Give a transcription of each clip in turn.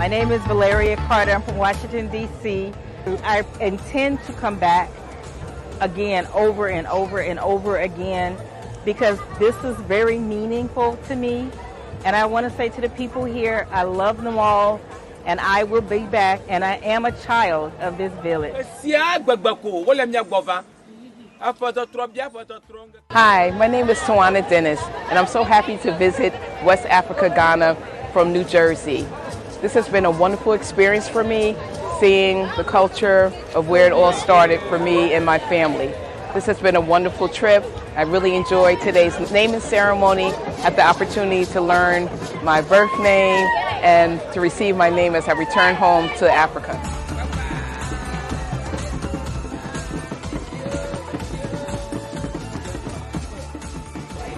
My name is Valeria Carter. I'm from Washington, D.C. I intend to come back again over and over and over again because this is very meaningful to me. And I want to say to the people here, I love them all, and I will be back, and I am a child of this village. Hi, my name is Tawana Dennis, and I'm so happy to visit West Africa, Ghana from New Jersey. This has been a wonderful experience for me, seeing the culture of where it all started for me and my family. This has been a wonderful trip. I really enjoyed today's naming ceremony, had the opportunity to learn my birth name and to receive my name as I return home to Africa.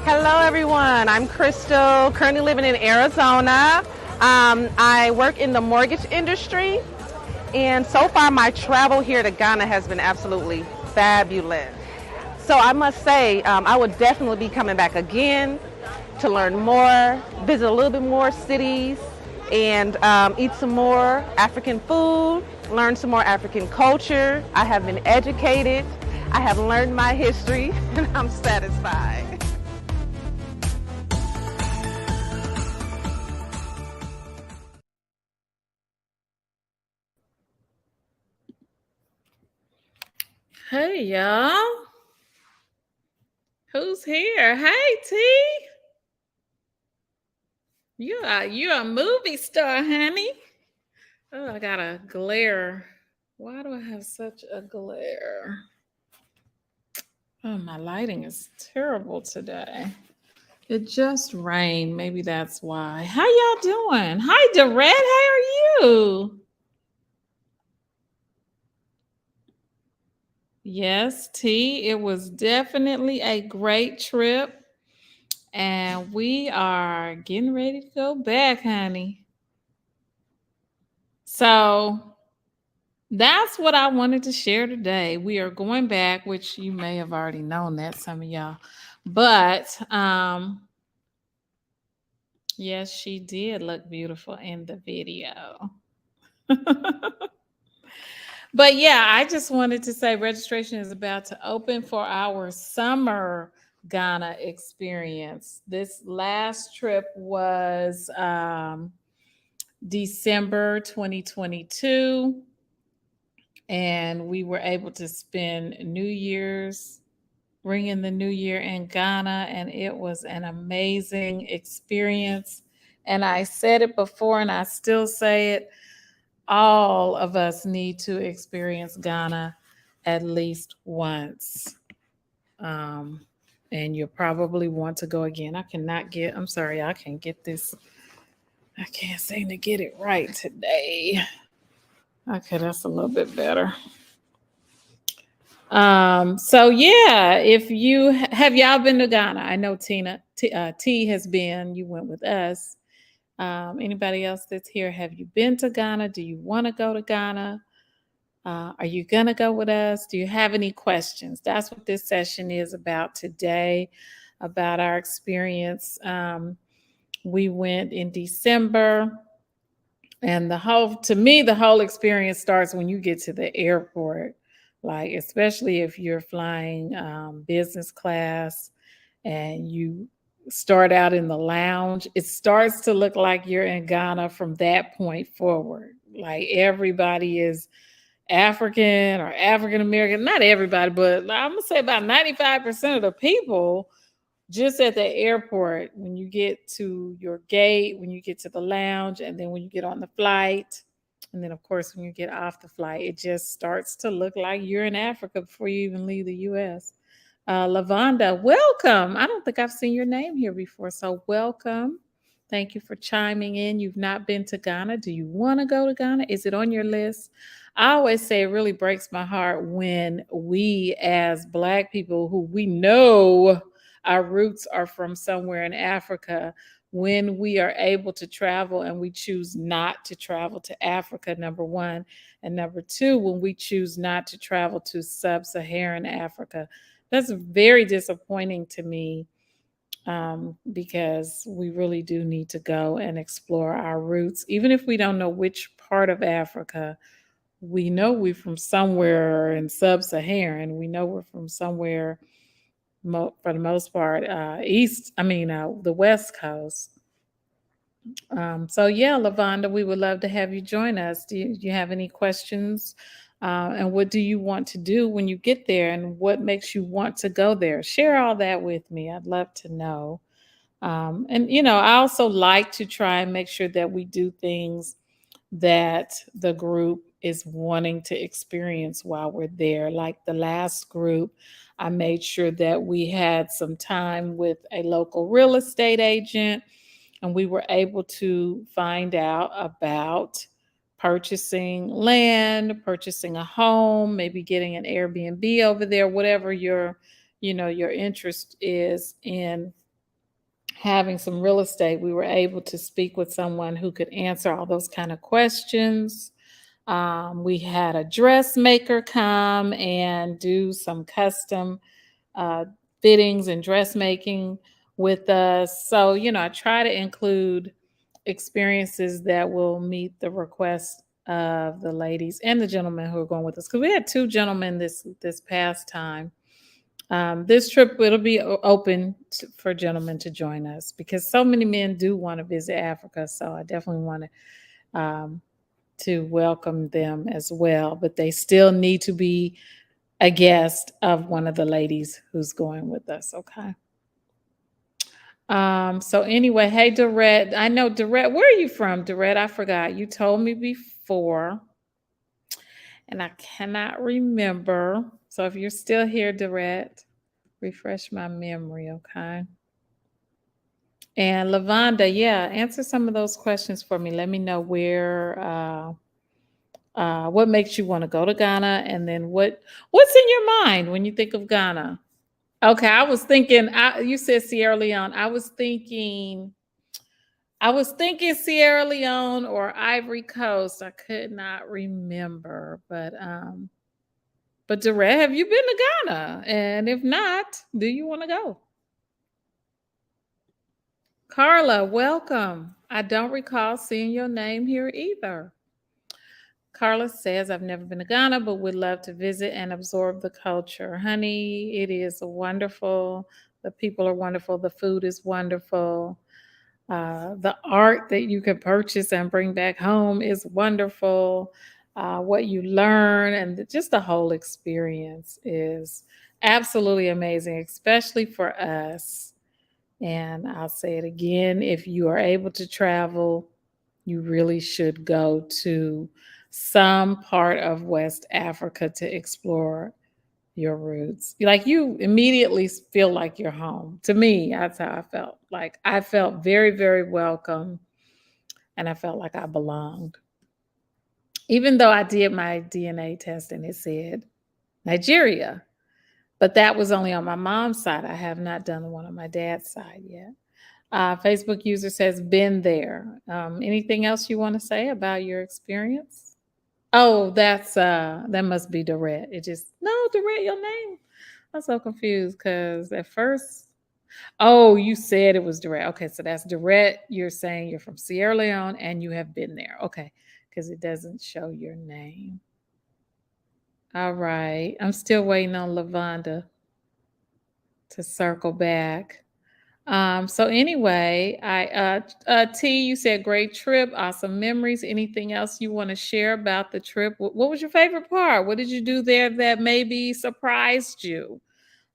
Hello everyone, I'm Crystal, currently living in Arizona. I work in the mortgage industry, and so far my travel here to Ghana has been absolutely fabulous. So I must say, I would definitely be coming back again to learn more, visit a little bit more cities, and eat some more African food, learn some more African culture. I have been educated, I have learned my history, and I'm satisfied. Hey y'all, who's here? Hey T, you're a movie star, honey. Oh, I got a glare. Why do I have such a glare? Oh, my lighting is terrible today. It just rained. Maybe that's why. How y'all doing? Hi, Dorette. How are you? Yes, T. It was definitely a great trip. And we are getting ready to go back, honey. So that's what I wanted to share today. We are going back, which you may have already known that, some of y'all. But yes, she did look beautiful in the video. But yeah, I just wanted to say registration is about to open for our summer Ghana experience. This last trip was December 2022, and we were able to spend New Year's, ringing the new year in Ghana, and it was an amazing experience. And I said it before, and I still say it, all of us need to experience Ghana at least once. And you'll probably want to go again. I'm sorry, I can't get this. I can't seem to get it right today. Okay, that's a little bit better. So yeah, if you have y'all been to Ghana, I know T has been, you went with us. Anybody else that's here, have you been to Ghana? Do you want to go to Ghana? Are you going to go with us? Do you have any questions? That's what this session is about today, about our experience. We went in December, and the whole experience starts when you get to the airport, like especially if you're flying business class and you start out in the lounge. It starts to look like you're in Ghana from that point forward. Like everybody is African or African American, not everybody, but I'm gonna say about 95% of the people just at the airport, when you get to your gate, when you get to the lounge, and then when you get on the flight, and then of course when you get off the flight, it just starts to look like you're in Africa before you even leave the US. Lavonda, welcome. I don't think I've seen your name here before, so welcome. Thank you for chiming in. You've not been to Ghana. Do you want to go to Ghana? Is it on your list? I always say it really breaks my heart when we, as Black people who we know our roots are from somewhere in Africa, when we are able to travel and we choose not to travel to Africa, number one. And number two, when we choose not to travel to sub-Saharan Africa. That's very disappointing to me because we really do need to go and explore our roots. Even if we don't know which part of Africa, we know we're from somewhere in sub-Saharan. We know we're from somewhere, for the most part, the West Coast. So yeah, Lavonda, we would love to have you join us. Do you have any questions? And what do you want to do when you get there? And what makes you want to go there? Share all that with me. I'd love to know. And I also like to try and make sure that we do things that the group is wanting to experience while we're there. Like the last group, I made sure that we had some time with a local real estate agent, and we were able to find out about purchasing land, purchasing a home, maybe getting an Airbnb over there, whatever your interest is in having some real estate. We were able to speak with someone who could answer all those kind of questions. We had a dressmaker come and do some custom fittings and dressmaking with us. So, I try to include experiences that will meet the request of the ladies and the gentlemen who are going with us. Because we had 2 gentlemen this past time. This trip, it'll be open for gentlemen to join us because so many men do want to visit Africa. So I definitely want to welcome them as well. But they still need to be a guest of one of the ladies who's going with us. Okay. So anyway, hey, Dorette. I know, Dorette, where are you from, Dorette? I forgot. You told me before, and I cannot remember. So if you're still here, Dorette, refresh my memory, okay? And Lavonda, yeah, answer some of those questions for me. Let me know where, what makes you want to go to Ghana, and then what's in your mind when you think of Ghana? Okay, I was thinking. You said Sierra Leone. I was thinking Sierra Leone or Ivory Coast. I could not remember, but Dorette, have you been to Ghana? And if not, do you want to go? Carla, welcome. I don't recall seeing your name here either. Carla says, I've never been to Ghana, but would love to visit and absorb the culture. Honey, it is wonderful. The people are wonderful. The food is wonderful. The art that you can purchase and bring back home is wonderful. What you learn and just the whole experience is absolutely amazing, especially for us. And I'll say it again, if you are able to travel, you really should go to some part of West Africa to explore your roots. Like, you immediately feel like you're home. To me, that's how I felt. Like, I felt very, very welcome, and I felt like I belonged. Even though I did my DNA test and it said Nigeria, but that was only on my mom's side. I have not done the one on my dad's side yet. Facebook user says, been there. Anything else you want to say about your experience? Oh, that must be Dorette. Dorette, your name. I'm so confused because at first, you said it was Dorette. Okay, so that's Dorette. You're saying you're from Sierra Leone and you have been there. Okay, because it doesn't show your name. All right. I'm still waiting on Lavonda to circle back. So anyway, T, you said great trip, awesome memories. Anything else you want to share about the trip? What was your favorite part? What did you do there that maybe surprised you?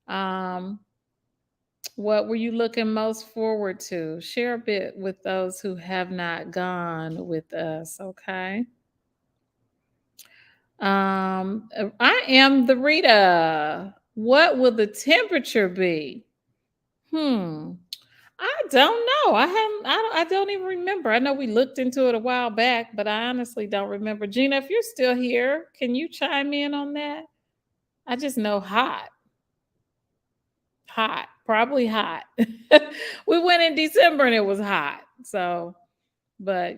What were you looking most forward to? Share a bit with those who have not gone with us, okay? I am the Rita. What will the temperature be? I don't know. I don't even remember. I know we looked into it a while back, but I honestly don't remember. Gina, if you're still here, can you chime in on that? I just know hot. Hot. Probably hot. We went in December and it was hot. So, but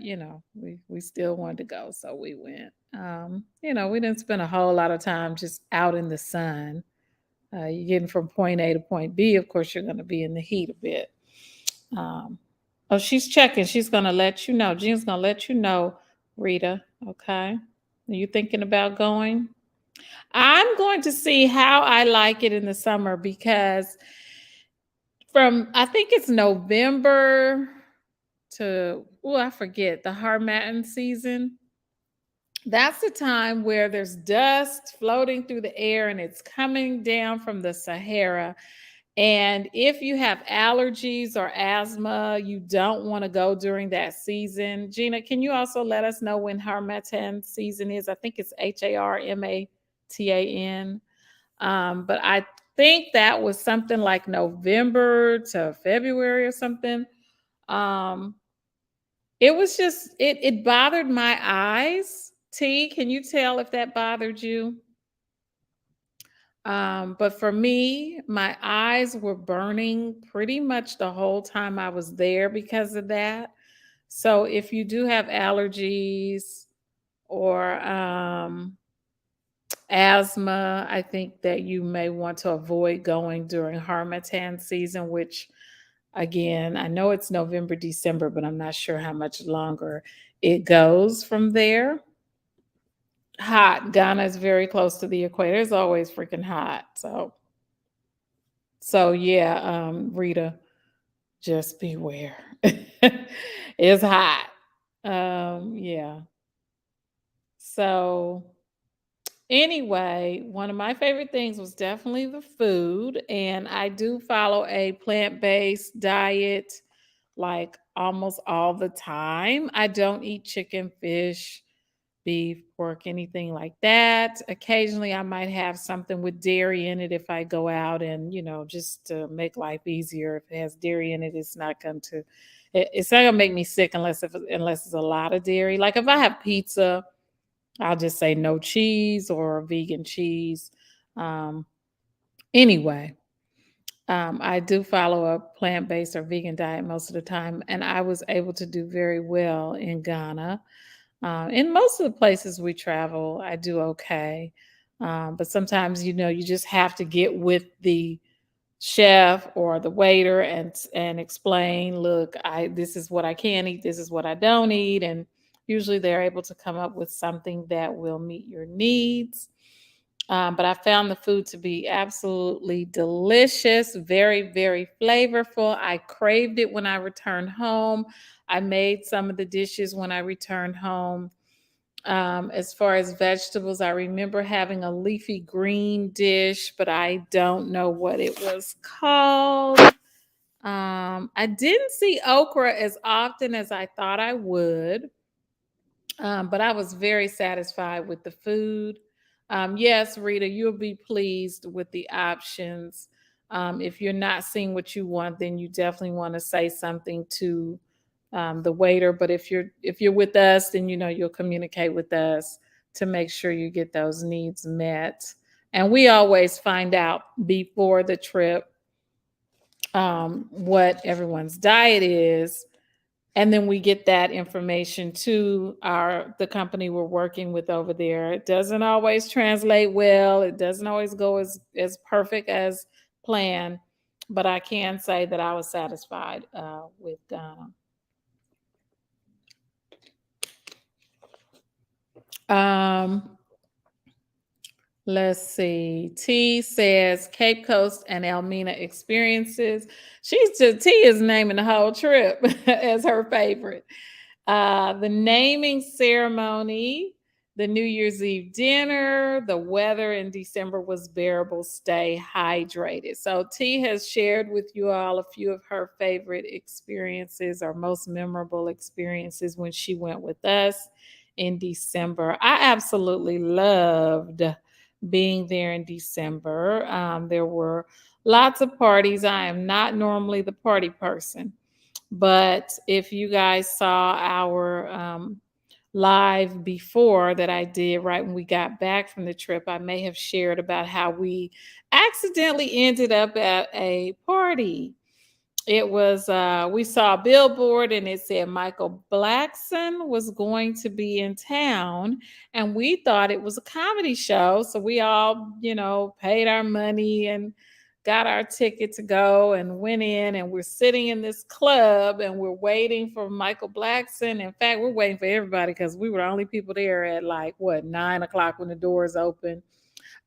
we still wanted to go, so we went. We didn't spend a whole lot of time just out in the sun. You're getting from point A to point B. Of course, you're going to be in the heat a bit. Oh, she's checking. She's going to let you know. Jean's going to let you know, Rita. Okay. Are you thinking about going? I'm going to see how I like it in the summer because from, I think it's November to, oh, I forget, the Harmattan season. That's the time where there's dust floating through the air and it's coming down from the Sahara. And if you have allergies or asthma, you don't want to go during that season. Gina, can you also let us know when Harmattan season is? I think it's Harmatan. But I think that was something like November to February or something. It was just, it bothered my eyes. T, can you tell if that bothered you? But for me, my eyes were burning pretty much the whole time I was there because of that. So if you do have allergies or asthma, I think that you may want to avoid going during Harmattan season, which again, I know it's November, December, but I'm not sure how much longer it goes from there. Hot. Ghana is very close to the equator. It's always freaking hot. So yeah, Rita, just beware. It's hot. Yeah. So anyway, one of my favorite things was definitely the food, and I do follow a plant-based diet like almost all the time. I don't eat chicken, fish, beef, pork, anything like that. Occasionally, I might have something with dairy in it if I go out and, just to make life easier. If it has dairy in it, it's not going to. It's not gonna make me sick unless it's a lot of dairy. Like if I have pizza, I'll just say no cheese or vegan cheese. Um, anyway, I do follow a plant-based or vegan diet most of the time, and I was able to do very well in Ghana. In most of the places we travel, I do okay. But sometimes, you just have to get with the chef or the waiter and explain, look, this is what I can eat, this is what I don't eat, and usually they're able to come up with something that will meet your needs. But I found the food to be absolutely delicious, very, very flavorful. I craved it when I returned home. I made some of the dishes when I returned home. As far as vegetables, I remember having a leafy green dish, but I don't know what it was called. I didn't see okra as often as I thought I would, but I was very satisfied with the food. Yes, Rita, you'll be pleased with the options. If you're not seeing what you want, then you definitely want to say something to the waiter. But if you're with us, then you'll communicate with us to make sure you get those needs met. And we always find out before the trip what everyone's diet is, and then we get that information to the company we're working with over there. It doesn't always translate well. It doesn't always go as perfect as planned, but I can say that I was satisfied with Ghana. Let's see. T says Cape Coast and Elmina experiences. T is naming the whole trip as her favorite. The naming ceremony, the New Year's Eve dinner, the weather in December was bearable. Stay hydrated. So T has shared with you all a few of her favorite experiences or most memorable experiences when she went with us in December. I absolutely loved being there in December. There were lots of parties. I am not normally the party person, but if you guys saw our live before that I did right when we got back from the trip, I may have shared about how we accidentally ended up at a party. It was, we saw a billboard and it said Michael Blackson was going to be in town, and we thought it was a comedy show. So we all, paid our money and got our ticket to go and went in, and we're sitting in this club and we're waiting for Michael Blackson. In fact, we're waiting for everybody because we were the only people there at like 9 o'clock when the doors open,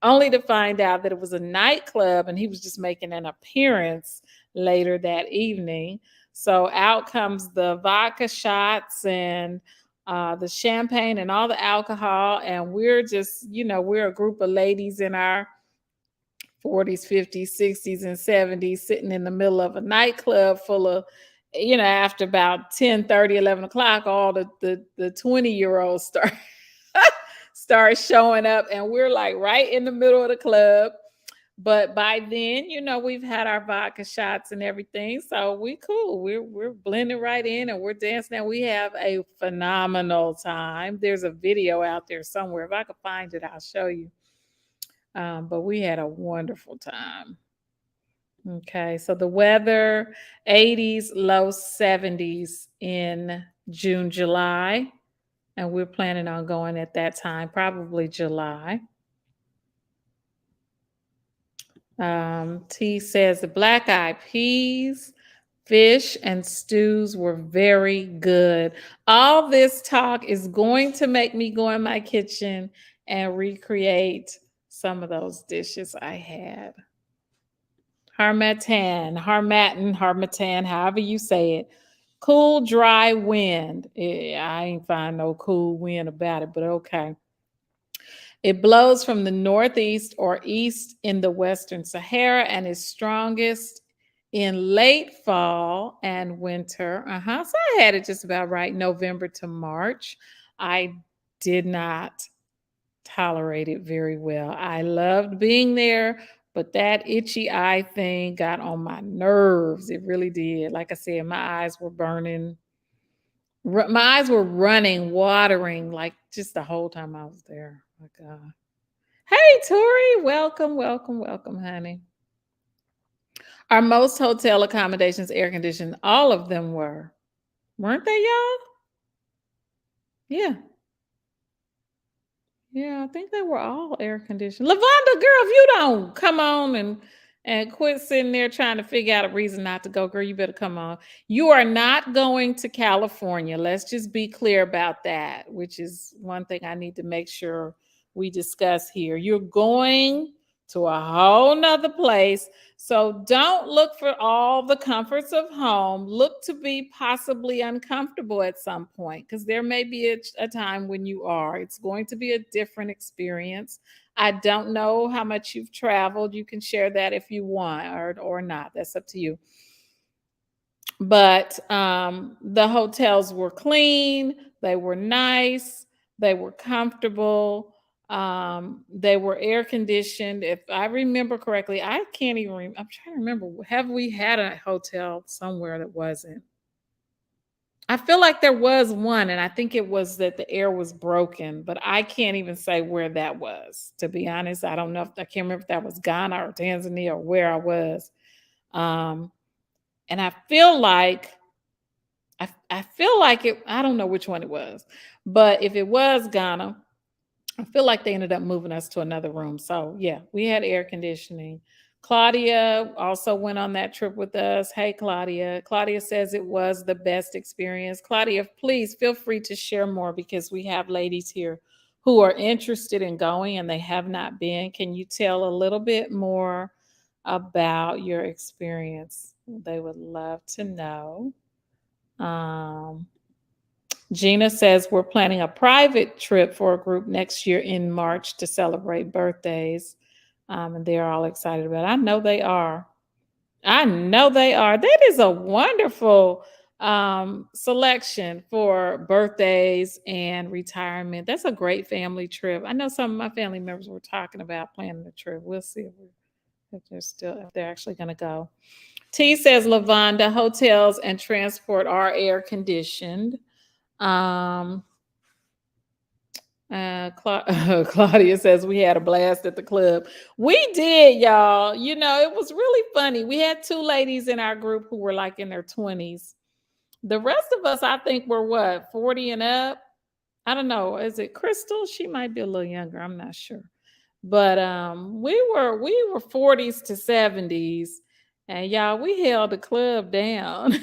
only to find out that it was a nightclub and he was just making an appearance later that evening. So out comes the vodka shots and the champagne and all the alcohol. And we're just, we're a group of ladies in our 40s, 50s, 60s, and 70s sitting in the middle of a nightclub full of, after about 10:30, 11 o'clock, all the 20-year-olds start showing up, and we're like right in the middle of the club. But by then, we've had our vodka shots and everything, so we cool. We're blending right in and we're dancing, and we have a phenomenal time. There's a video out there somewhere. If I could find it, I'll show you. But we had a wonderful time. Okay, so the weather, 80s, low 70s in June, July. And we're planning on going at that time, probably July. T says the black eyed peas, fish, and stews were very good. All this talk is going to make me go in my kitchen and recreate some of those dishes I had. Harmattan, however you say it. Cool, dry wind. I ain't find no cool wind about it, but okay. It blows from the northeast or east in the Western Sahara and is strongest in late fall and winter. So I had it just about right, November to March. I did not tolerate it very well. I loved being there, but that itchy eye thing got on my nerves. It really did. Like I said, my eyes were burning. My eyes were running, watering, like just the whole time I was there. Oh my God. Hey, Tori, welcome, honey. Are most hotel accommodations air conditioned? All of them were. Weren't they, y'all? Yeah. Yeah, I think they were all air conditioned. Lavonda, girl, if you don't come on and quit sitting there trying to figure out a reason not to go, girl, you better come on. You are not going to California. Let's just be clear about that, which is one thing I need to make sure we discuss here. You're going to a whole nother place. So don't look for all the comforts of home. Look to be possibly uncomfortable at some point, because there may be a time when you are. It's going to be a different experience. I don't know how much you've traveled. You can share that if you want or not. That's up to you. But the hotels were clean. They were nice. They were comfortable. They were air conditioned. If I remember correctly, I can't even I'm trying to remember. Have we had a hotel somewhere that wasn't? I feel like there was one, and I think it was that the air was broken, but I can't even say where that was. To be honest, I don't know. I can't remember if that was Ghana or Tanzania or where I was. And I feel like it, I don't know which one it was, but if it was Ghana, I feel like they ended up moving us to another room. So yeah, we had air conditioning. Claudia also went on that trip with us. Hey, Claudia. Claudia says it was the best experience. Claudia, please feel free to share more, because we have ladies here who are interested in going and they have not been. Can you tell a little bit more about your experience? They would love to know. Gina says we're planning a private trip for a group next year in March to celebrate birthdays. And they're all excited about it. I know they are. That is a wonderful selection for birthdays and retirement. That's a great family trip. I know some of my family members were talking about planning the trip. We'll see if they're actually going to go. T says, Lavonda, hotels and transport are air conditioned. Claudia says we had a blast at the club. We did, y'all. It was really funny. We had two ladies in our group who were like in their 20s. The rest of us, I think, were 40 and up. I don't know. Is it Crystal? She might be a little younger. I'm not sure. But we were 40s to 70s, and y'all, we held the club down.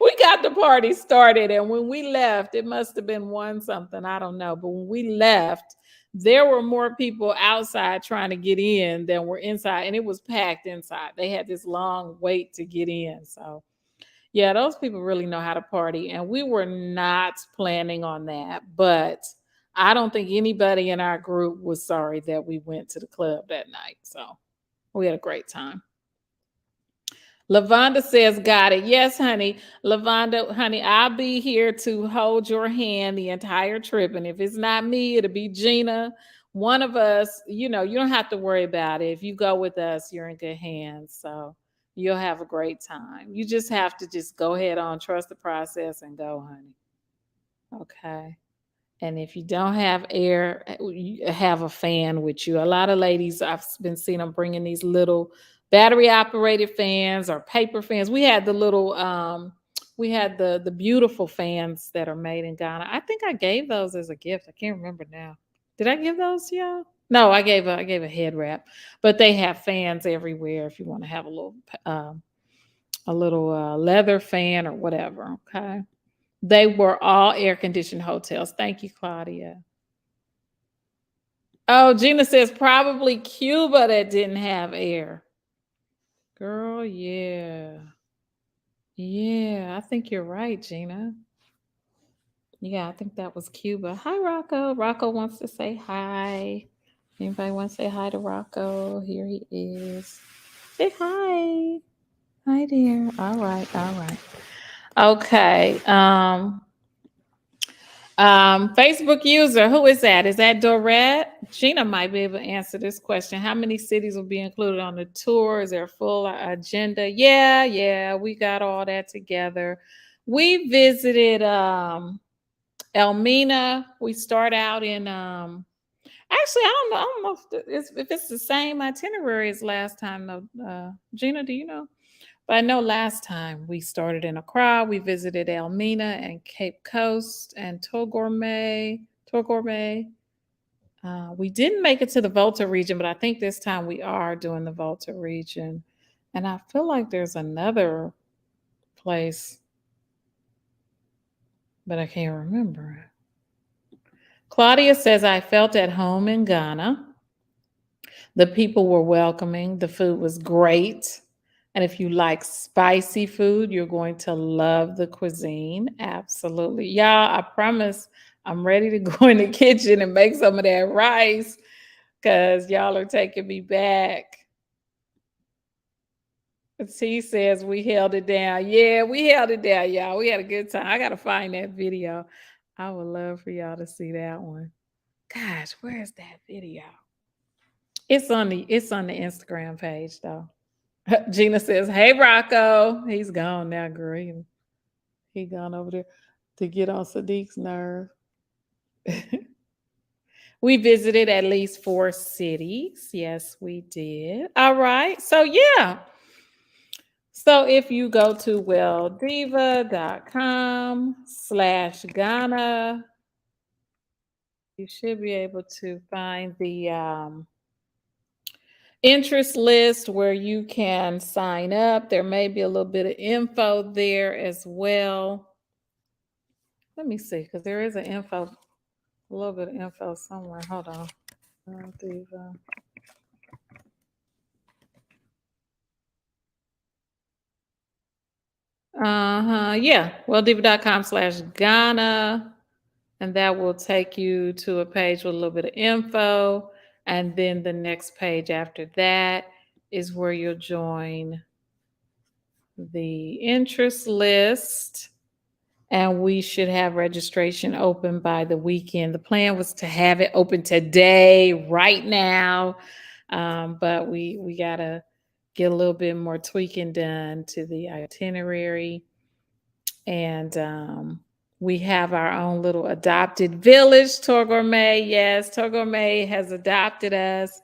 We got the party started, and when we left, it must have been one something, I don't know. But when we left, there were more people outside trying to get in than were inside, and it was packed inside. They had this long wait to get in. So yeah, those people really know how to party, and we were not planning on that. But I don't think anybody in our group was sorry that we went to the club that night. So we had a great time. Lavonda says, got it. Yes, honey. Lavonda, honey, I'll be here to hold your hand the entire trip. And if it's not me, it'll be Gina. One of us, you don't have to worry about it. If you go with us, you're in good hands. So you'll have a great time. You just have to just go ahead on, trust the process, and go, honey. Okay. And if you don't have air, you have a fan with you. A lot of ladies, I've been seeing them bringing these little battery operated fans or paper fans. We had the little, we had the beautiful fans that are made in Ghana. I think I gave those as a gift. I can't remember now. Did I give those to y'all? No, I gave a head wrap, but they have fans everywhere if you want to have a little leather fan or whatever. Okay. They were all air conditioned hotels. Thank you, Claudia. Oh, Gina says probably Cuba that didn't have air. Girl, yeah. Yeah, I think you're right, Gina. Yeah, I think that was Cuba. Hi, Rocco. Rocco wants to say hi. Anybody want to say hi to Rocco? Here he is. Say hi. Hi there. All right, all right. Okay. Facebook user, who is that? Is that Dorette? Gina might be able to answer this question. How many cities will be included on the tour? Is there a full agenda? Yeah, we got all that together. We visited Elmina. We start out in actually, I don't know if it's the same itinerary as last time though. Gina, do you know? But I know last time we started in Accra, we visited Elmina and Cape Coast and Togourmet. We didn't make it to the Volta region, but I think this time we are doing the Volta region. And I feel like there's another place, but I can't remember. Claudia says, I felt at home in Ghana. The people were welcoming. The food was great. And if you like spicy food, you're going to love the cuisine. Absolutely. Y'all, I promise I'm ready to go in the kitchen and make some of that rice because y'all are taking me back. T says we held it down. Yeah, we held it down, y'all. We had a good time. I got to find that video. I would love for y'all to see that one. Gosh, where's that video? It's on the Instagram page though. Gina says, hey, Rocco. He's gone now, girl. He gone over there to get on Sadiq's nerve. We visited at least 4 cities. Yes, we did. All right. So, yeah. So, if you go to welldiva.com/Ghana, you should be able to find the interest list where you can sign up. There may be a little bit of info there as well. Let me see, because there is a little bit of info somewhere. Hold on. Yeah, welldiva.com/Ghana. And that will take you to a page with a little bit of info. And then the next page after that is where you'll join the interest list. And we should have registration open by the weekend. The plan was to have it open today, right now. But we got to get a little bit more tweaking done to the itinerary. And we have our own little adopted village, Togourmet. Yes, Togourmet has adopted us.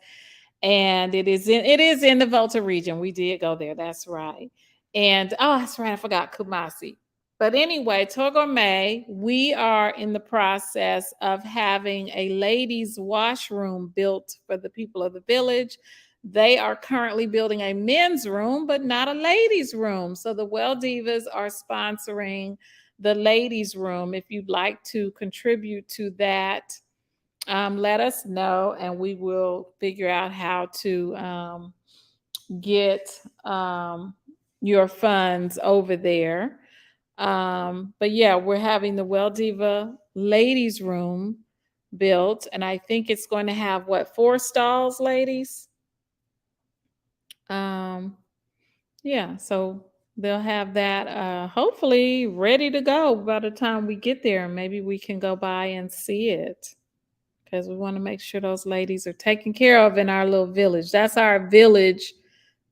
And it is in the Volta region. We did go there. That's right. And that's right. I forgot Kumasi. But anyway, Togorme, we are in the process of having a ladies' washroom built for the people of the village. They are currently building a men's room, but not a ladies' room. So the Well Divas are sponsoring the ladies' room. If you'd like to contribute to that, let us know, and we will figure out how to get your funds over there. But yeah, we're having the Well Diva ladies room built, and I think it's going to have what, 4 stalls, ladies? Yeah, so they'll have that hopefully ready to go by the time we get there. Maybe we can go by and see it, because we want to make sure those ladies are taken care of in our little village. That's our village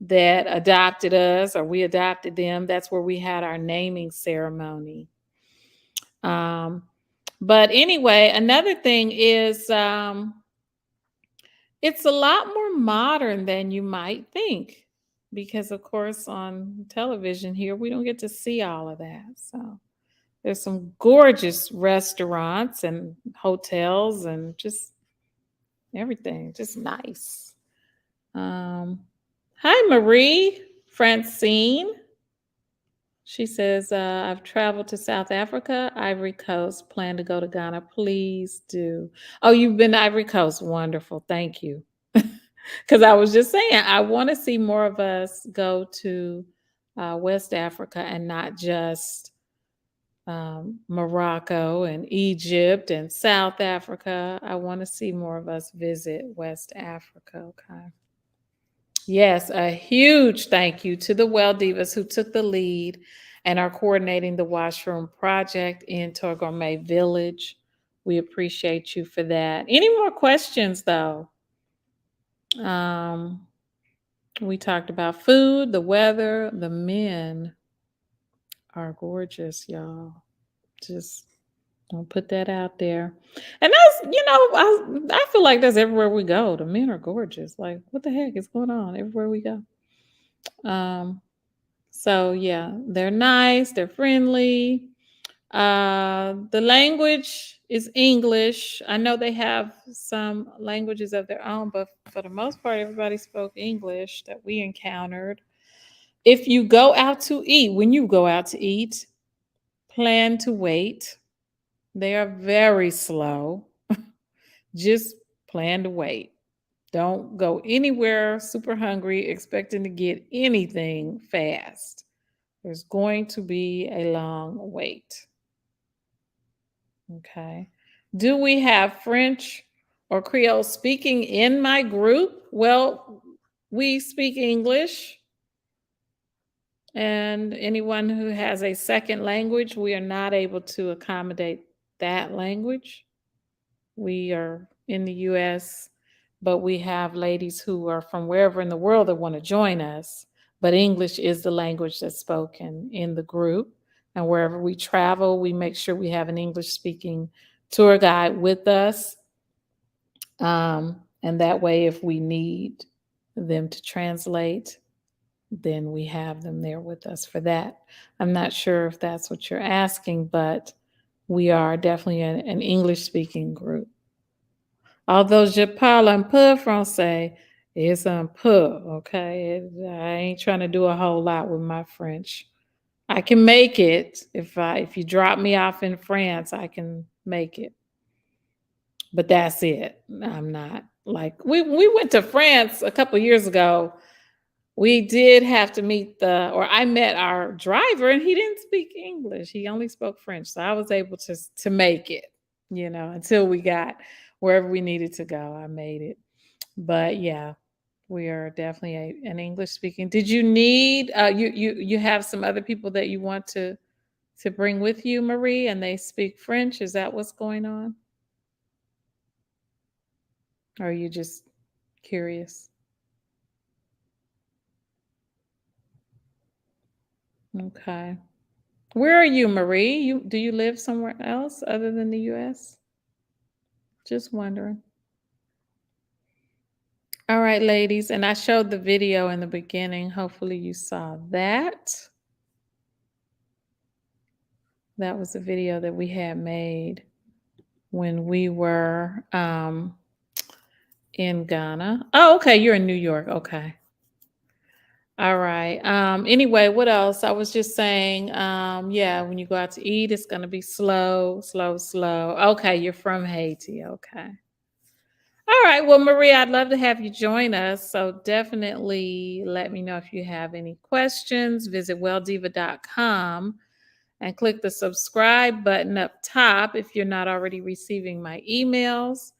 that adopted us, or we adopted them. That's where we had our naming ceremony. But anyway, another thing is it's a lot more modern than you might think, because of course on television here we don't get to see all of that. So there's some gorgeous restaurants and hotels and just everything, just nice. Hi, Marie Francine. She says, I've traveled to South Africa, Ivory Coast, plan to go to Ghana. Please do. Oh, you've been to Ivory Coast. Wonderful. Thank you. Because I was just saying, I want to see more of us go to West Africa and not just Morocco and Egypt and South Africa. I want to see more of us visit West Africa. Okay. Yes, a huge thank you to the Well Divas who took the lead and are coordinating the washroom project in Togorme Village. We appreciate you for that. Any more questions, though? We talked about food, the weather. The men are gorgeous, y'all. Just I'll put that out there. And that's, I feel like that's everywhere we go. The men are gorgeous. Like, what the heck is going on everywhere we go? So yeah, they're nice, they're friendly. The language is English. I know they have some languages of their own, but for the most part, everybody spoke English that we encountered. If you go out to eat, when you go out to eat, plan to wait. They are very slow. Just plan to wait. Don't go anywhere super hungry expecting to get anything fast. There's going to be a long wait. Okay. Do we have French or Creole speaking in my group? Well, we speak English. And anyone who has a second language, we are not able to accommodate that language. We are in the US, but we have ladies who are from wherever in the world that want to join us. But English is the language that's spoken in the group. And wherever we travel, we make sure we have an English-speaking tour guide with us. And that way, if we need them to translate, then we have them there with us for that. I'm not sure if that's what you're asking, but we are definitely an English-speaking group. Although je parle un peu français, it's un peu, okay? I ain't trying to do a whole lot with my French. I can make it. If you drop me off in France, I can make it. But that's it. I'm not like we went to France a couple years ago. We did have to I met our driver, and he didn't speak English. He only spoke French. So I was able to make it, until we got wherever we needed to go. I made it. But yeah, we are definitely an English speaking. Did you need you have some other people that you want to bring with you, Marie, and they speak French? Is that what's going on? Or are you just curious? Okay. Where are you, Marie? Do you live somewhere else other than the US? Just wondering. All right, ladies, and I showed the video in the beginning. Hopefully you saw that. That was a video that we had made when we were in Ghana. Oh, okay. You're in New York. Okay. All right. Anyway, what else? I was just saying, yeah, when you go out to eat, it's gonna be slow, slow, slow. Okay, you're from Haiti. Okay. All right. Well, Maria, I'd love to have you join us. So definitely let me know if you have any questions. Visit welldiva.com and click the subscribe button up top if you're not already receiving my emails.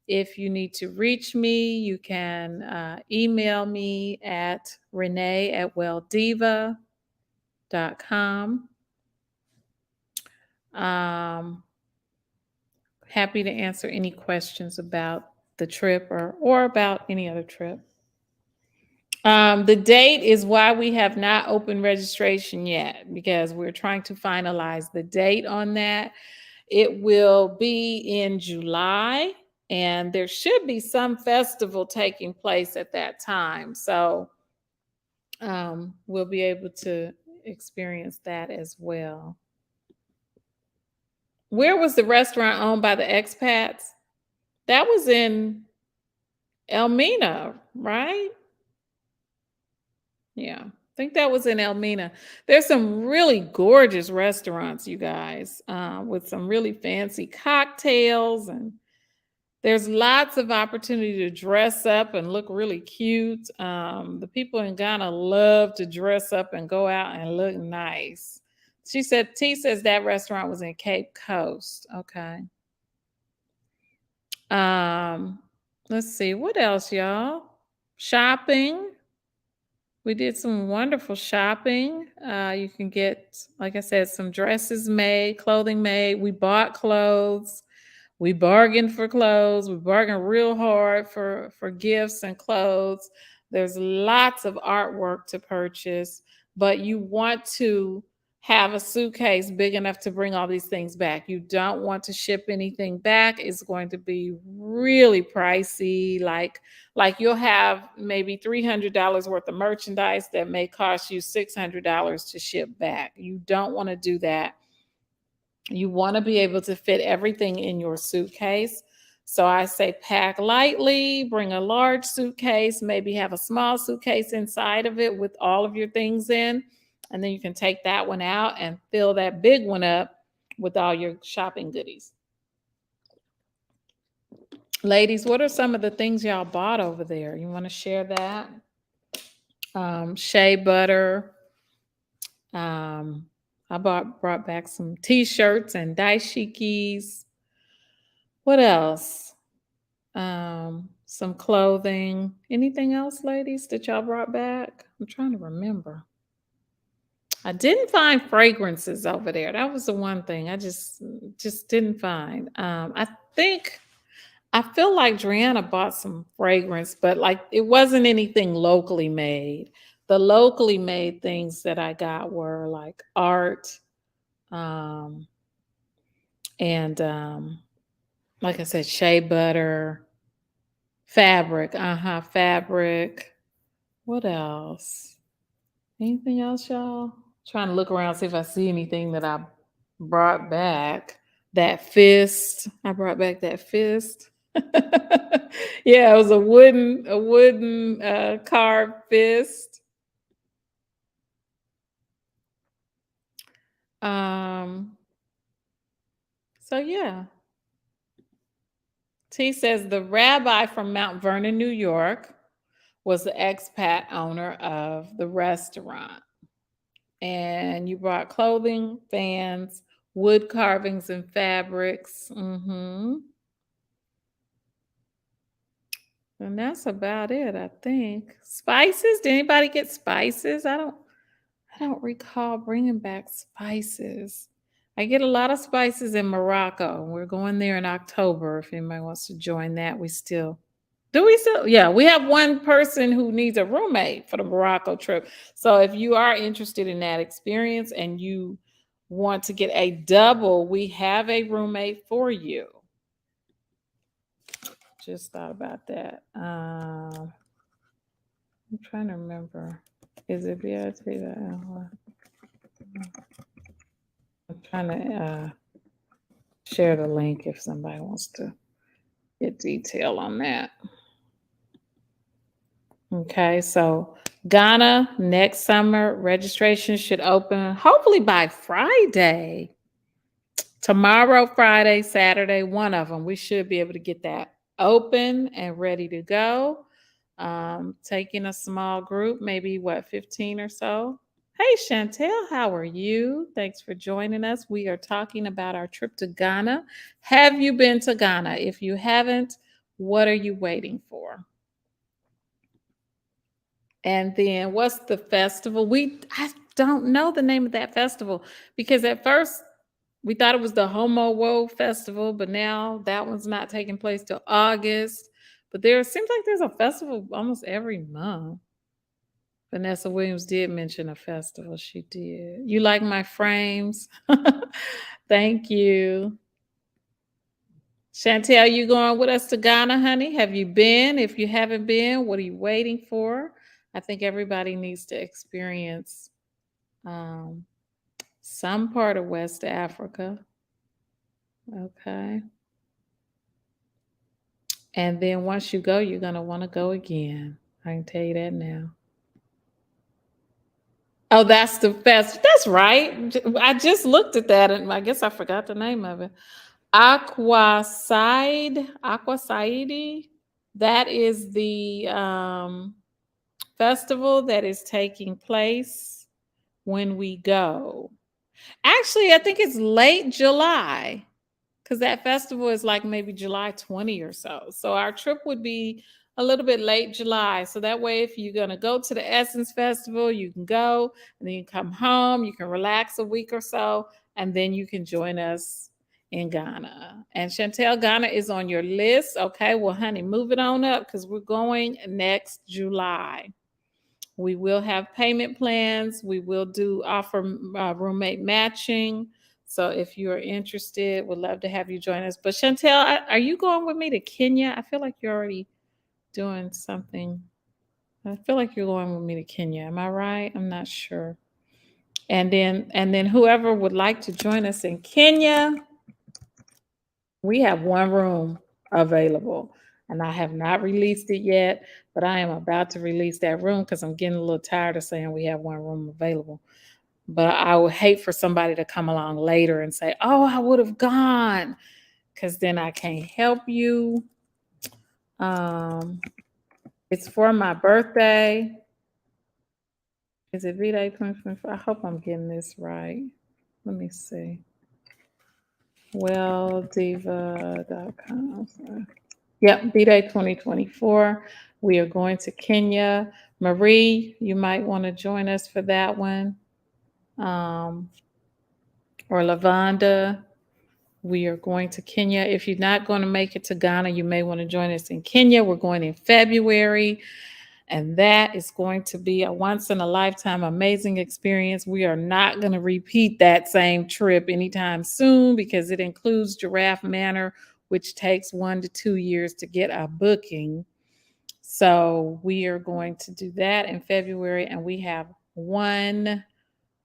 If you need to reach me, you can email me at renee@welldiva.com. Happy to answer any questions about the trip or about any other trip. The date is why we have not opened registration yet, because we're trying to finalize the date on that. It will be in July, and there should be some festival taking place at that time. So we'll be able to experience that as well. Where was the restaurant owned by the expats? That was in Elmina, right? Yeah, I think that was in Elmina. There's some really gorgeous restaurants, you guys, with some really fancy cocktails, and there's lots of opportunity to dress up and look really cute. The people in Ghana love to dress up and go out and look nice. T says that restaurant was in Cape Coast. Okay. Let's see, what else, y'all? Shopping. We did some wonderful shopping. You can get, like I said, some dresses made, clothing made. We bought clothes. We bargained for clothes. We bargained real hard for gifts and clothes. There's lots of artwork to purchase, but you want to have a suitcase big enough to bring all these things back. You don't want to ship anything back. It's going to be really pricey. Like you'll have maybe $300 worth of merchandise that may cost you $600 to ship back. You don't want to do that. You want to be able to fit everything in your suitcase. So I say pack lightly, bring a large suitcase, maybe have a small suitcase inside of it with all of your things in. And then you can take that one out and fill that big one up with all your shopping goodies. Ladies, what are some of the things y'all bought over there? You want to share that? Shea butter. I brought back some t-shirts and dashikis. What else? Some clothing. Anything else, ladies, that y'all brought back? I'm trying to remember. I didn't find fragrances over there. That was the one thing I just didn't find. I feel like Drianna bought some fragrance, but like it wasn't anything locally made. The locally made things that I got were like art, and like I said, shea butter, fabric. Fabric. What else? Anything else, y'all? Trying to look around, see if I see anything that I brought back. That fist. I brought back that fist. Yeah, it was a wooden carved fist. So yeah. T says the rabbi from Mount Vernon, New York, was the expat owner of the restaurant. And you brought clothing, fans, wood carvings, and fabrics. And that's about it, I think. Spices? Did anybody get spices? I don't recall bringing back spices. I get a lot of spices in Morocco. We're going there in October. If anybody wants to join that, do we still? Yeah, we have one person who needs a roommate for the Morocco trip. So if you are interested in that experience and you want to get a double, we have a roommate for you. Just thought about that. I'm trying to remember. Is it BRT? trying to share the link if somebody wants to get detail on that. Okay, so Ghana next summer registration should open hopefully by Friday. Tomorrow, Friday, Saturday, one of them. We should be able to get that open and ready to go. Taking a small group, maybe 15 or so. Hey, Chantel, how are you? Thanks for joining us. We are talking about our trip to Ghana. Have you been to Ghana? If you haven't, what are you waiting for? And then what's the festival? I don't know the name of that festival because at first we thought it was the Homo Wo Festival, but now that one's not taking place till August. But there seems like there's a festival almost every month. Vanessa Williams did mention a festival. She did. You like my frames? Thank you. Chantel, you going with us to Ghana, honey? Have you been? If you haven't been, what are you waiting for? I think everybody needs to experience some part of West Africa. Okay. And then once you go, you're going to want to go again. I can tell you that now. Oh, that's the fest. That's right. I just looked at that and I guess I forgot the name of it. Aquaside. That is the festival that is taking place when we go. Actually, I think it's late July because that festival is like maybe July 20 or so. So our trip would be a little bit late July. So that way, if you're going to go to the Essence Festival, you can go and then you come home, you can relax a week or so, and then you can join us in Ghana. And Chantel, Ghana is on your list. Okay, well, honey, move it on up because we're going next July. We will have payment plans. We will offer roommate matching. So if you're interested, we'd love to have you join us. But Chantel, are you going with me to Kenya? I feel like you're already doing something. I feel like you're going with me to Kenya. Am I right? I'm not sure. And then whoever would like to join us in Kenya, we have one room available. And I have not released it yet, but I am about to release that room because I'm getting a little tired of saying we have one room available. But I would hate for somebody to come along later and say, oh, I would have gone, because then I can't help you. It's for my birthday. Is it V-Day 2024? I hope I'm getting this right. Let me see. Welldiva.com. Yep, B-Day 2024. We are going to Kenya. Marie, you might want to join us for that one. Or Lavonda, we are going to Kenya. If you're not going to make it to Ghana, you may want to join us in Kenya. We're going in February, and that is going to be a once-in-a-lifetime amazing experience. We are not going to repeat that same trip anytime soon because it includes Giraffe Manor, which takes 1 to 2 years to get a booking. So we are going to do that in February, and we have one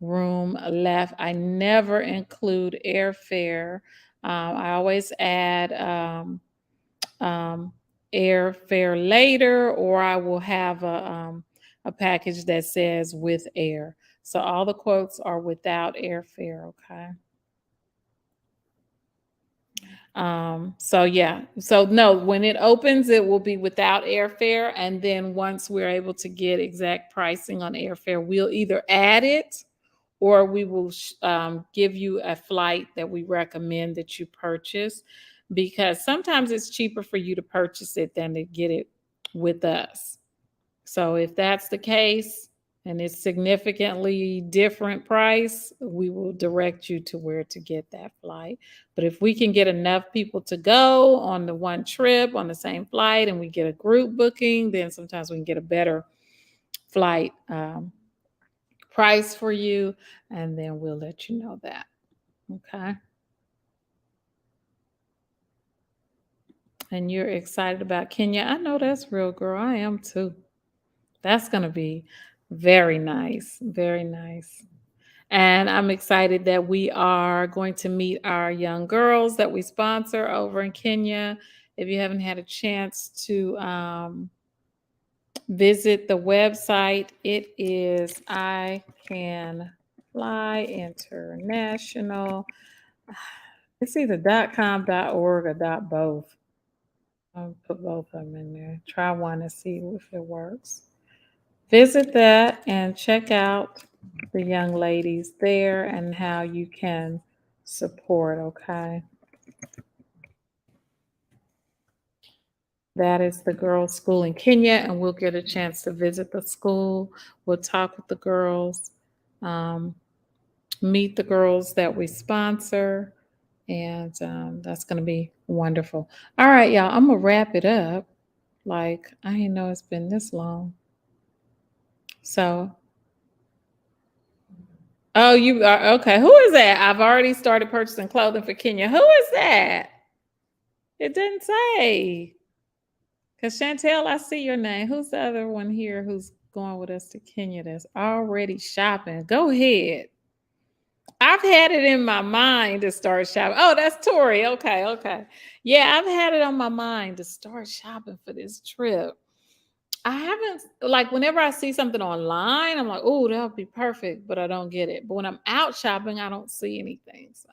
room left. I never include airfare. I always add airfare later, or I will have a package that says with air. So all the quotes are without airfare, okay? So no, when it opens, it will be without airfare. And then once we're able to get exact pricing on airfare, we'll either add it or we will give you a flight that we recommend that you purchase, because sometimes it's cheaper for you to purchase it than to get it with us. So if that's the case and it's significantly different price, we will direct you to where to get that flight. But if we can get enough people to go on the one trip on the same flight and we get a group booking, then sometimes we can get a better flight price for you, and then we'll let you know that. Okay. And you're excited about Kenya. I know that's real, girl. I am too. That's going to be very nice. Very nice. And I'm excited that we are going to meet our young girls that we sponsor over in Kenya. If you haven't had a chance to visit the website, it is I Can Fly International. It's either .com, .org, or .both. I'll put both of them in there. Try one and see if it works. Visit that and check out the young ladies there and how you can support, okay? That is the girls' school in Kenya, and we'll get a chance to visit the school. We'll talk with the girls, meet the girls that we sponsor, and that's going to be wonderful. All right, y'all, I'm going to wrap it up. Like, I didn't know it's been this long. So, oh, you are okay. Who is that? I've already started purchasing clothing for Kenya. Who is that? It didn't say. Because Chantel, I see your name. Who's the other one here who's going with us to Kenya that's already shopping? Go ahead. I've had it in my mind to start shopping. Oh, that's Tori. Okay. Yeah, I've had it on my mind to start shopping for this trip. I haven't, like, whenever I see something online, I'm like, oh, that would be perfect, but I don't get it. But when I'm out shopping, I don't see anything. So,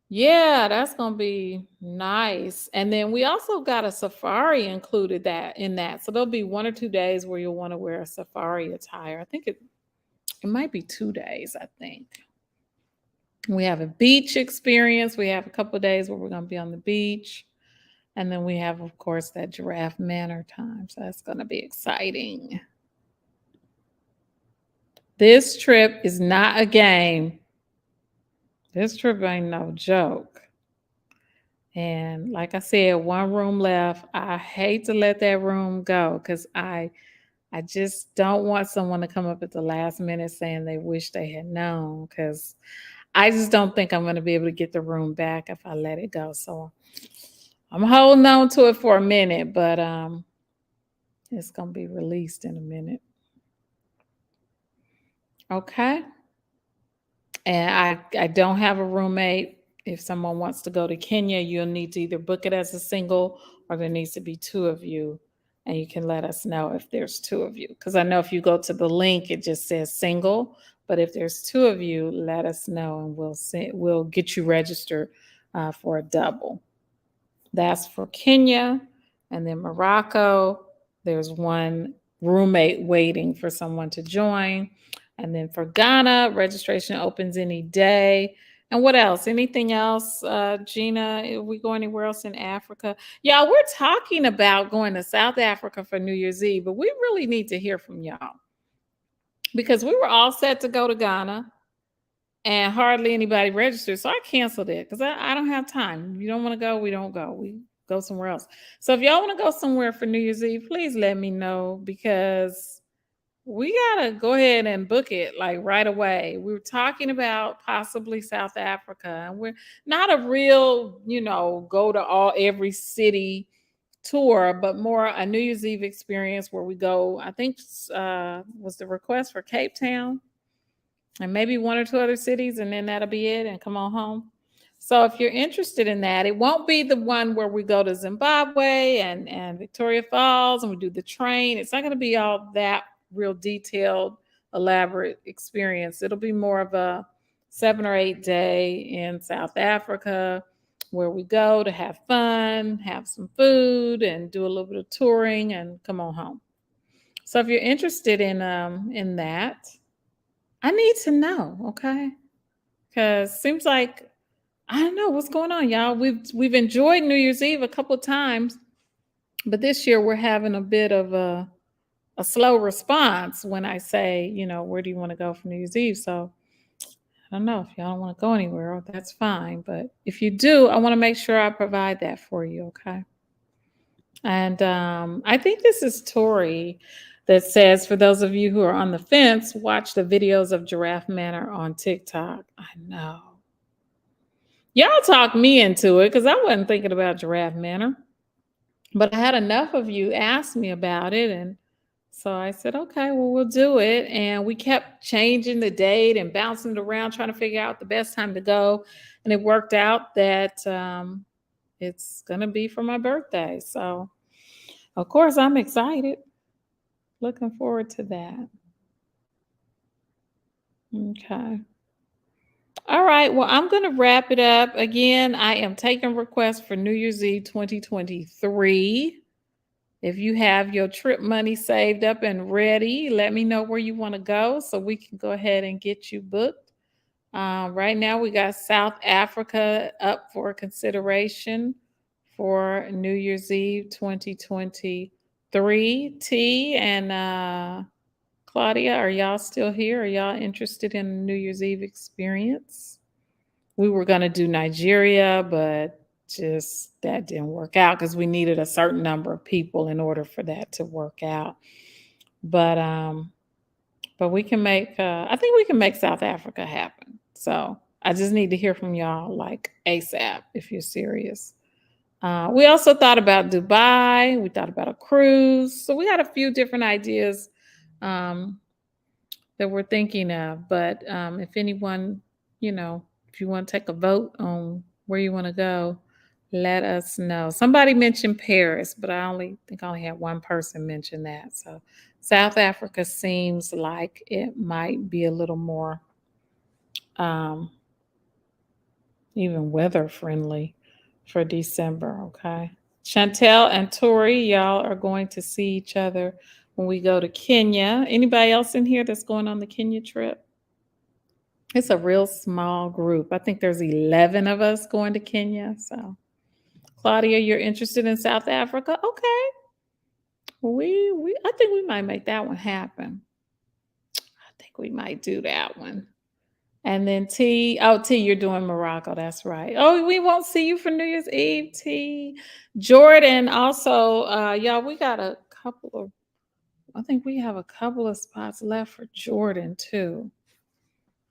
yeah, that's going to be nice. And then we also got a safari included in that. So there'll be 1 or 2 days where you'll want to wear a safari attire. I think it might be 2 days, I think. We have a beach experience. We have a couple of days where we're going to be on the beach. And then we have, of course, that Giraffe Manor time. So that's going to be exciting. This trip is not a game. This trip ain't no joke. And like I said, 1 room left. I hate to let that room go because I just don't want someone to come up at the last minute saying they wish they had known, because I just don't think I'm going to be able to get the room back if I let it go. So I'm holding on to it for a minute, but it's going to be released in a minute. Okay. And I don't have a roommate. If someone wants to go to Kenya, you'll need to either book it as a single or there needs to be 2 of you. And you can let us know if there's 2 of you. Because I know if you go to the link, it just says single. But if there's 2 of you, let us know and we'll get you registered for a double. That's for Kenya. And then Morocco, there's 1 roommate waiting for someone to join. And then for Ghana, registration opens any day. And what else? Anything else, Gina? If we go anywhere else in Africa? Y'all, we're talking about going to South Africa for New Year's Eve, but we really need to hear from y'all. Because we were all set to go to Ghana and hardly anybody registered. So I canceled it because I don't have time. If you don't want to go, we don't go. We go somewhere else. So if y'all want to go somewhere for New Year's Eve, please let me know, because we got to go ahead and book it like right away. We were talking about possibly South Africa, and we're not a real, go to every city tour, but more a New Year's Eve experience where we go, I think was the request for Cape Town and maybe 1 or 2 other cities, and then that'll be it and come on home. So if you're interested in that, it won't be the one where we go to Zimbabwe and Victoria Falls and we do the train. It's not going to be all that real detailed, elaborate experience. It'll be more of a 7 or 8 day in South Africa where we go to have fun, have some food, and do a little bit of touring and come on home. So if you're interested in that, I need to know, okay? Because it seems like I don't know what's going on, y'all. We've enjoyed New Year's Eve a couple of times, but this year we're having a bit of a slow response when I say, where do you want to go for New Year's Eve? So I don't know if y'all don't want to go anywhere, that's fine. But if you do, I want to make sure I provide that for you, okay? And I think this is Tori that says, for those of you who are on the fence, watch the videos of Giraffe Manor on TikTok. I know. Y'all talked me into it because I wasn't thinking about Giraffe Manor. But I had enough of you ask me about it, and So I said, okay, well, we'll do it. And we kept changing the date and bouncing it around, trying to figure out the best time to go. And it worked out that it's going to be for my birthday. So, of course, I'm excited. Looking forward to that. Okay. All right. Well, I'm going to wrap it up. Again, I am taking requests for New Year's Eve 2023. If you have your trip money saved up and ready, let me know where you want to go so we can go ahead and get you booked. Right now, we got South Africa up for consideration for New Year's Eve 2023. T and Claudia, are y'all still here? Are y'all interested in a New Year's Eve experience? We were going to do Nigeria, but just that didn't work out because we needed a certain number of people in order for that to work out. But we can make I think we can make South Africa happen. So I just need to hear from y'all like ASAP if you're serious. We also thought about Dubai. We thought about a cruise. So we had a few different ideas that we're thinking of. But if anyone, if you want to take a vote on where you want to go, let us know. Somebody mentioned Paris, but I think I only had one person mention that. So South Africa seems like it might be a little more even weather friendly for December. Okay. Chantel and Tori, y'all are going to see each other when we go to Kenya. Anybody else in here that's going on the Kenya trip? It's a real small group. I think there's 11 of us going to Kenya. So, Claudia, you're interested in South Africa? Okay. I think we might make that one happen. I think we might do that one. And then T, you're doing Morocco. That's right. Oh, we won't see you for New Year's Eve, T. Jordan, also, y'all, we got I think we have a couple of spots left for Jordan too.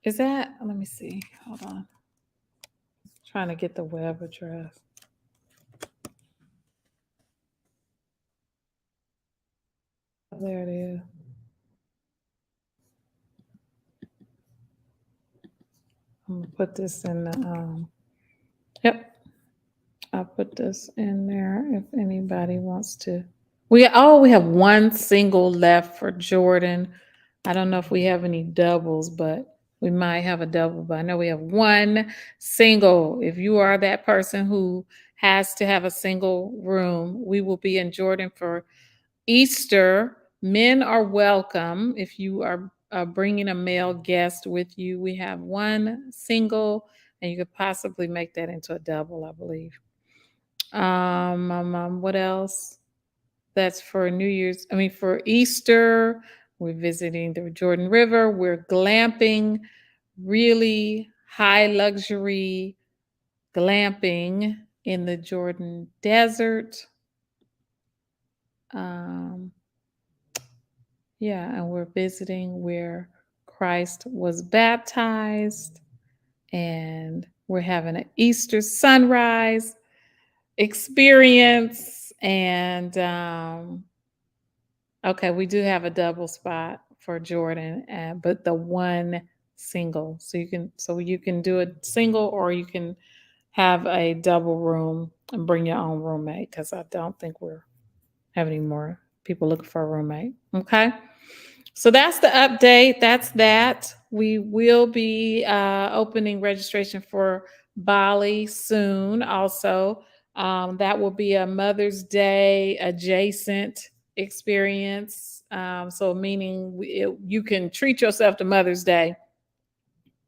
Let me see. Hold on. Trying to get the web address. There it is. I'm gonna put this in the yep. I'll put this in there if anybody wants to. We have one single left for Jordan. I don't know if we have any doubles, but we might have a double, but I know we have one single. If you are that person who has to have a single room, we will be in Jordan for Easter. Men are welcome if you are bringing a male guest with you. We have one single, and you could possibly make that into a double, I believe. What else? That's for for Easter. We're visiting the Jordan River. We're glamping, really high luxury glamping in the Jordan Desert. And we're visiting where Christ was baptized, and we're having an Easter sunrise experience. And we do have a double spot for Jordan, but the one single. So you can do a single, or you can have a double room and bring your own roommate, because I don't think we're having any more people looking for a roommate. Okay. So that's the update. That's that. We will be opening registration for Bali soon. Also, that will be a Mother's Day adjacent experience. So meaning you can treat yourself to Mother's Day,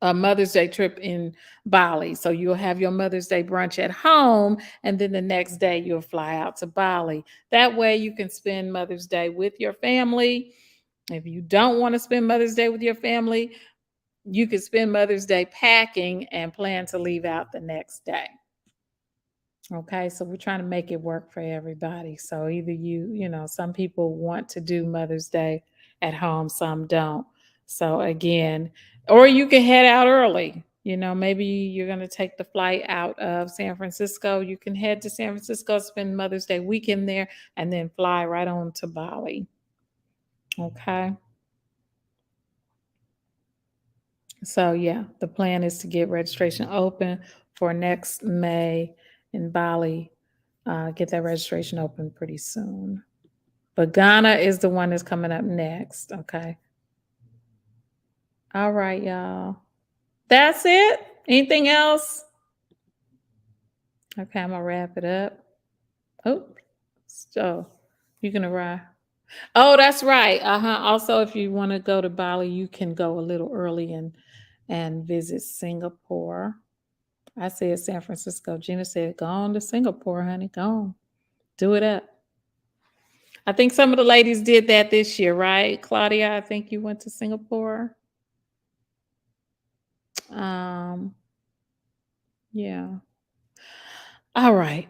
a Mother's Day trip in Bali. So you'll have your Mother's Day brunch at home, and then the next day you'll fly out to Bali. That way you can spend Mother's Day with your family. If you don't want to spend Mother's Day with your family, you could spend Mother's Day packing and plan to leave out the next day. Okay, so we're trying to make it work for everybody. So either some people want to do Mother's Day at home, some don't. So again, or you can head out early. Maybe you're going to take the flight out of San Francisco. You can head to San Francisco, spend Mother's Day weekend there, and then fly right on to Bali. Okay. So yeah, the plan is to get registration open for next May in Bali. Get that registration open pretty soon. But Ghana is the one that's coming up next. Okay. All right, y'all. That's it. Anything else? Okay, I'm gonna wrap it up. Oh, so you can arrive. Oh, that's right. Also, if you want to go to Bali, you can go a little early and visit Singapore. I said San Francisco. Gina said, go on to Singapore, honey. Go on. Do it up. I think some of the ladies did that this year, right? Claudia, I think you went to Singapore. Yeah. All right.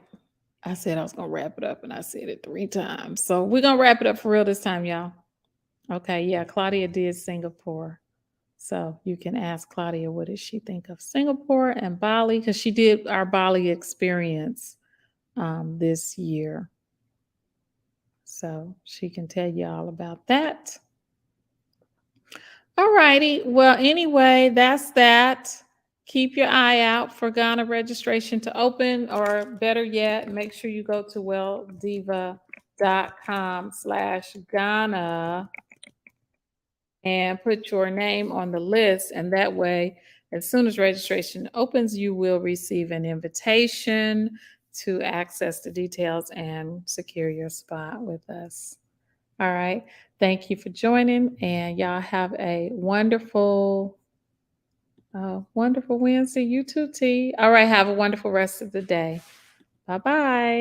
I said I was going to wrap it up and I said it 3 times. So we're going to wrap it up for real this time, y'all. Okay. Yeah. Claudia did Singapore. So you can ask Claudia, what did she think of Singapore and Bali? Because she did our Bali experience this year. So she can tell you all about that. All righty. Well, anyway, that's that. Keep your eye out for Ghana registration to open, or better yet, make sure you go to welldiva.com/Ghana and put your name on the list. And that way, as soon as registration opens, you will receive an invitation to access the details and secure your spot with us. All right. Thank you for joining, and y'all have a wonderful Wednesday. You too, T. All right. Have a wonderful rest of the day. Bye-bye.